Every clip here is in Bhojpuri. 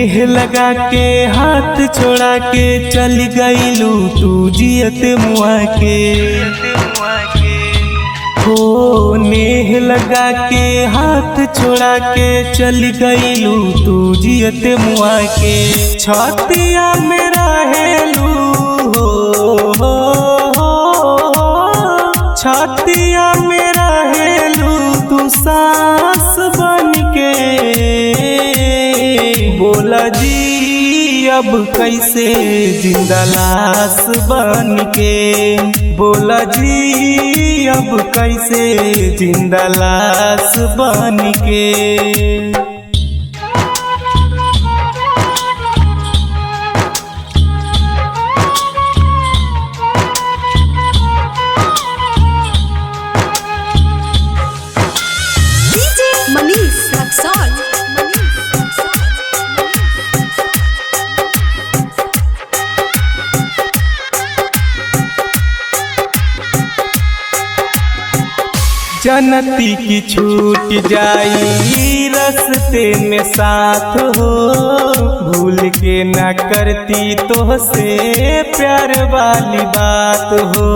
नेह लगा के हाथ छोड़ा के चल गईलू तू जियत मुआ के। हो नेह लगा के हाथ छोड़ा के चल गईलू तू जियत मुआ के। छतिया में रहेलू हो छतिया में रहेलू तू सांस बन के। बोला जी अब कैसे जिंदा लाश बन के। बोला जी अब कैसे जिंदा लाश बन के। जनती की छूट जाई रस्ते में साथ हो। भूल के न करती तो से प्यार वाली बात हो।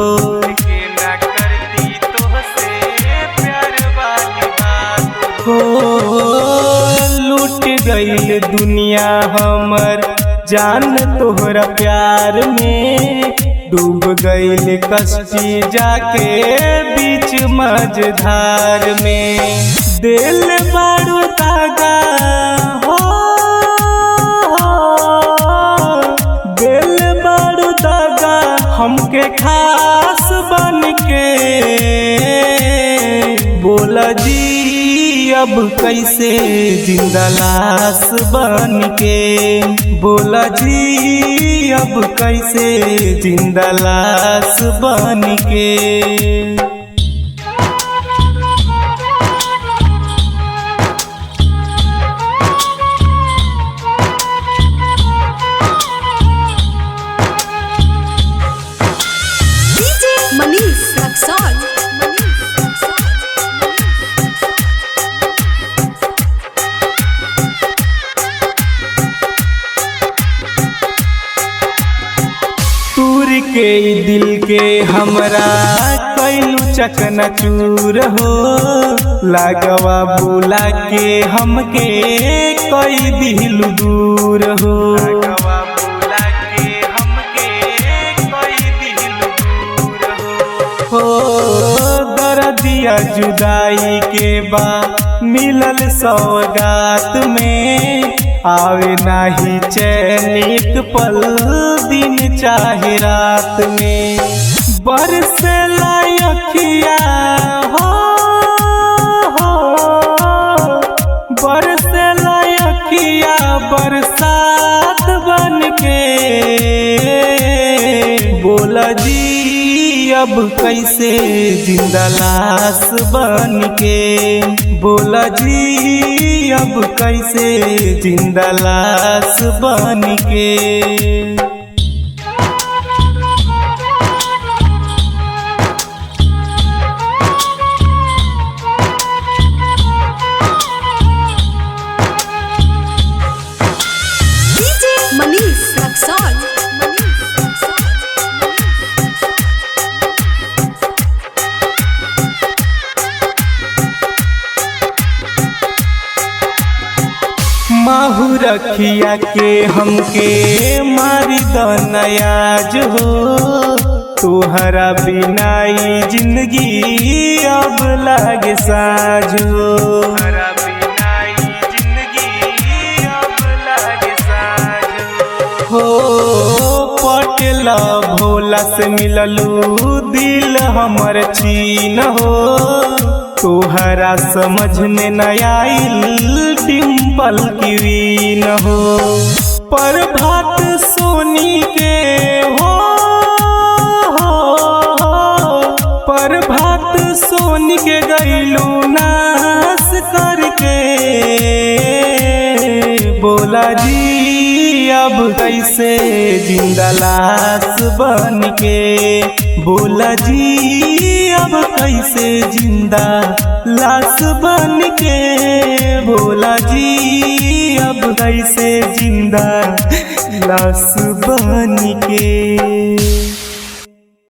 लूट गईल दुनिया हमर जान तोहरा प्यार में। डूब गईल कश्ती जाके बीच मझधार में। दिल बारू तागा हो दिल बारू तागा हमके खास बन के। बोला जी अब कैसे जिंदा लाश बन के। बोला जी अब कैसे जिंदा लाश बन के। के दिल के हमरा कैलू चकनाचूर हो। लागवा बुला के हमके कई दिलू दूर हो। दर्दिया जुदाई के बाद मिलल सौगात में। आवे नाही चैन एक पल दिन चाहे रात में। बरसेला अखिया हो बरसेला अखिया बरसात बन के। बोला जी अब कैसे जिंदा लाश बन के। बोला जी अब कैसे जिंदा लाश बन के। माहू रखिया के हमके मारी दनयाज हो। तोहरा बिनाई जिंदगी अब लागे साझ हो। पटेला भोला से मिललू दिल हमर छीन हो। तोहरा समझ में न आइल डिम्पल की वीन हो। प्रभात सोनी के हो प्रभात सोनी के गईलू नाश करके। बोला जी अब कैसे जिंदा लाश बन के। बोला जी अब कैसे जिंदा लाश बन के। बोला जी अब ऐसे जिंदा लाश बन के।